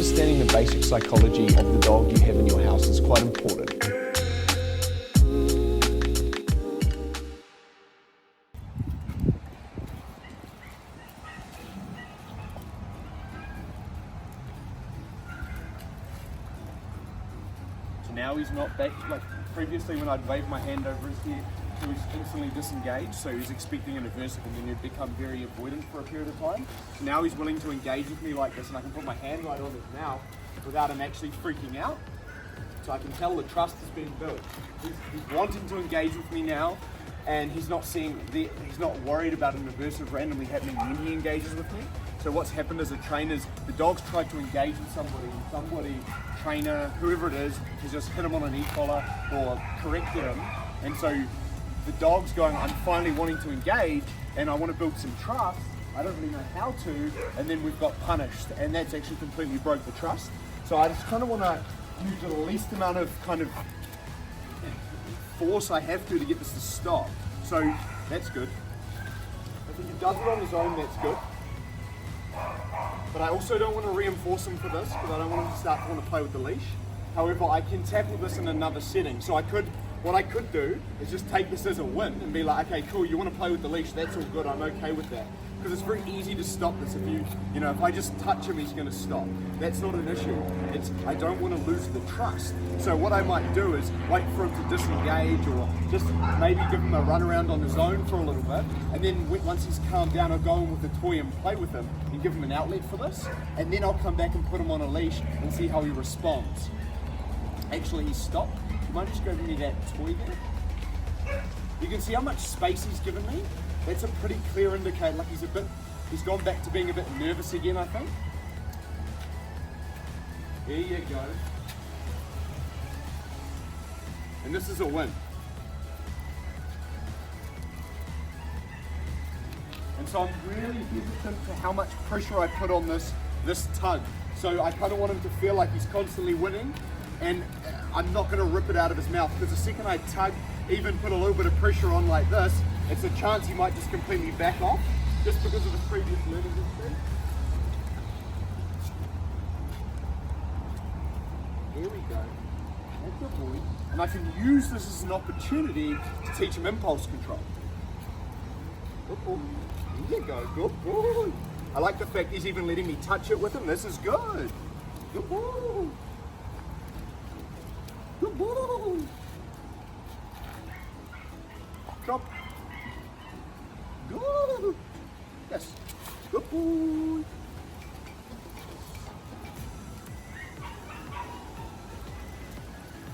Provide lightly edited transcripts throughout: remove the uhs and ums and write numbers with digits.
understanding the basic psychology of the dog you have in your house is quite important. So now he's not back, like previously when I'd wave my hand over his head, he was instantly disengaged, so he's expecting an aversive and then he'd become very avoidant for a period of time. So now he's willing to engage with me like this, and I can put my hand right on his mouth without him actually freaking out. So I can tell the trust has been built. He's wanting to engage with me now, and he's not worried about an aversive randomly happening when he engages with me. So what's happened as a trainer is the dog's tried to engage with somebody, trainer, whoever it is, has just hit him on an e-collar or corrected him. And so the dog's going, I'm finally wanting to engage and I want to build some trust. I don't really know how to, and then we've got punished, and that's actually completely broke the trust. So I just kind of want to use the least amount of kind of force I have to get this to stop. So that's good. If he does it on his own, that's good. But I also don't want to reinforce him for this because I don't want him to start to want to play with the leash. However, I can tackle this in another setting. So what I could do is just take this as a win and be like, okay, cool, you want to play with the leash, that's all good, I'm okay with that. Because it's very easy to stop this. If I just touch him, he's going to stop. That's not an issue. I don't want to lose the trust. So what I might do is wait for him to disengage, or just maybe give him a run around on his own for a little bit. And then once he's calmed down, I'll go in with the toy and play with him and give him an outlet for this. And then I'll come back and put him on a leash and see how he responds. Actually, he stopped. You might just go give me that toy there. You can see how much space he's given me. That's a pretty clear indicator, like he's gone back to being a bit nervous again, I think. There you go. And this is a win. And so I'm really hesitant to how much pressure I put on this tug. So I kind of want him to feel like he's constantly winning, and I'm not going to rip it out of his mouth, because the second I tug, even put a little bit of pressure on like this, it's a chance he might just completely back off, just because of his previous learning history. There we go. That's a boy. And I can use this as an opportunity to teach him impulse control. Good boy. There you go. Good boy. I like the fact he's even letting me touch it with him. This is good. Good boy. Good boy. Drop. Good. Yes. Good boy.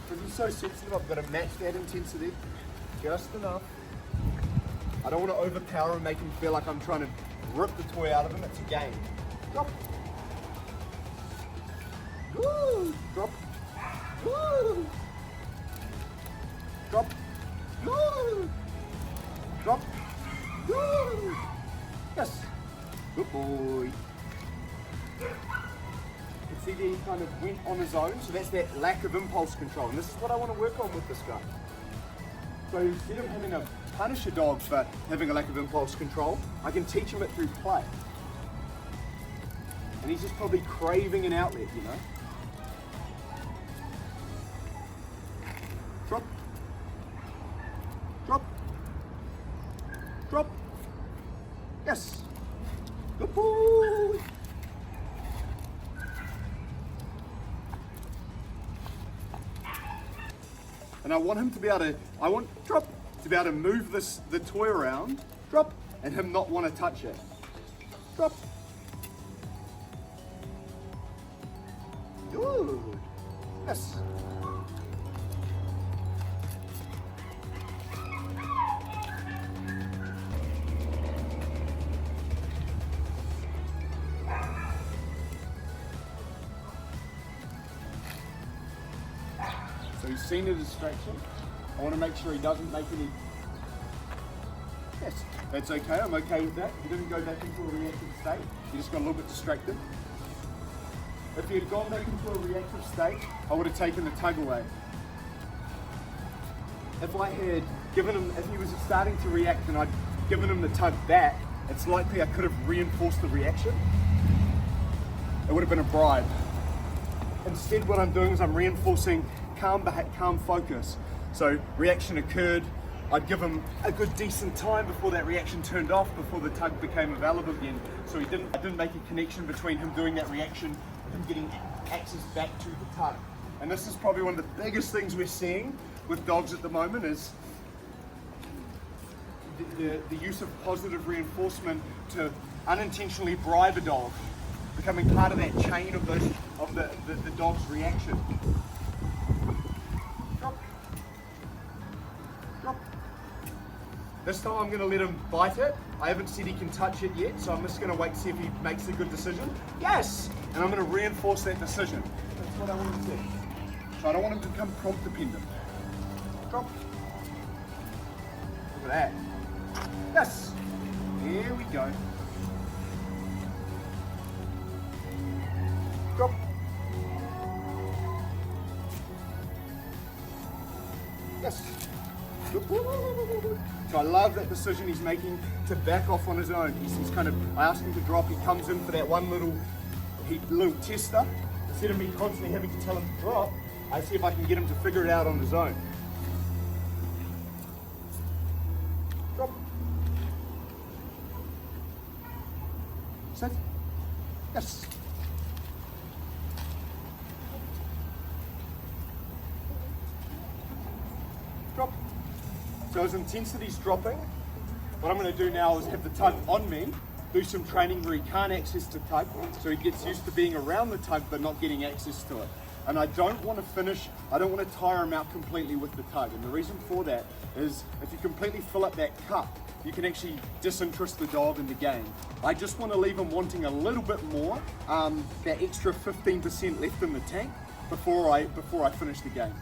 Because he's so sensitive, I've got to match that intensity just enough. I don't want to overpower and make him feel like I'm trying to rip the toy out of him. It's a game. Drop. Good. Drop. Good. Drop. Good. Drop. Good. Yes. Good boy. You see there, he kind of went on his own, so that's that lack of impulse control. And this is what I want to work on with this guy. So instead of having to punish a dog for having a lack of impulse control, I can teach him it through play. And he's just probably craving an outlet, you know. Drop. Drop. Drop. Yes. Good boy. And I want him to be able to, drop, to be able to move the toy around, drop, and him not want to touch it. Drop. Good. Yes. So he's seen a distraction. I want to make sure he doesn't make any. Yes, that's okay. I'm okay with that. He didn't go back into a reactive state. He just got a little bit distracted. If he had gone back into a reactive state, I would have taken the tug away. If I had given him, if he was starting to react and I'd given him the tug back, it's likely I could have reinforced the reaction. It would have been a bribe. Instead, what I'm doing is I'm reinforcing calm focus. So reaction occurred, I'd give him a good decent time before that reaction turned off, before the tug became available again. So I didn't make a connection between him doing that reaction, him getting access back to the tug. And this is probably one of the biggest things we're seeing with dogs at the moment is the use of positive reinforcement to unintentionally bribe a dog, becoming part of that chain of the dog's reaction. Drop. Drop. This time I'm going to let him bite it. I haven't said he can touch it yet, so I'm just going to wait to see if he makes a good decision. Yes! And I'm going to reinforce that decision. That's what I want him to do. So I don't want him to become prompt dependent. Drop. Look at that. Yes! Here we go. Drop. Yes. So I love that decision he's making to back off on his own. He's kind of, I ask him to drop, he comes in for that one little tester. Instead of me constantly having to tell him to drop, I see if I can get him to figure it out on his own. Drop. Sit. Yes. Drop. So as intensity's dropping, what I'm going to do now is have the tug on me, do some training where he can't access the tug, so he gets used to being around the tug but not getting access to it. And I don't want to tire him out completely with the tug. And the reason for that is if you completely fill up that cup, you can actually disinterest the dog in the game. I just want to leave him wanting a little bit more, that extra 15% left in the tank before I finish the game.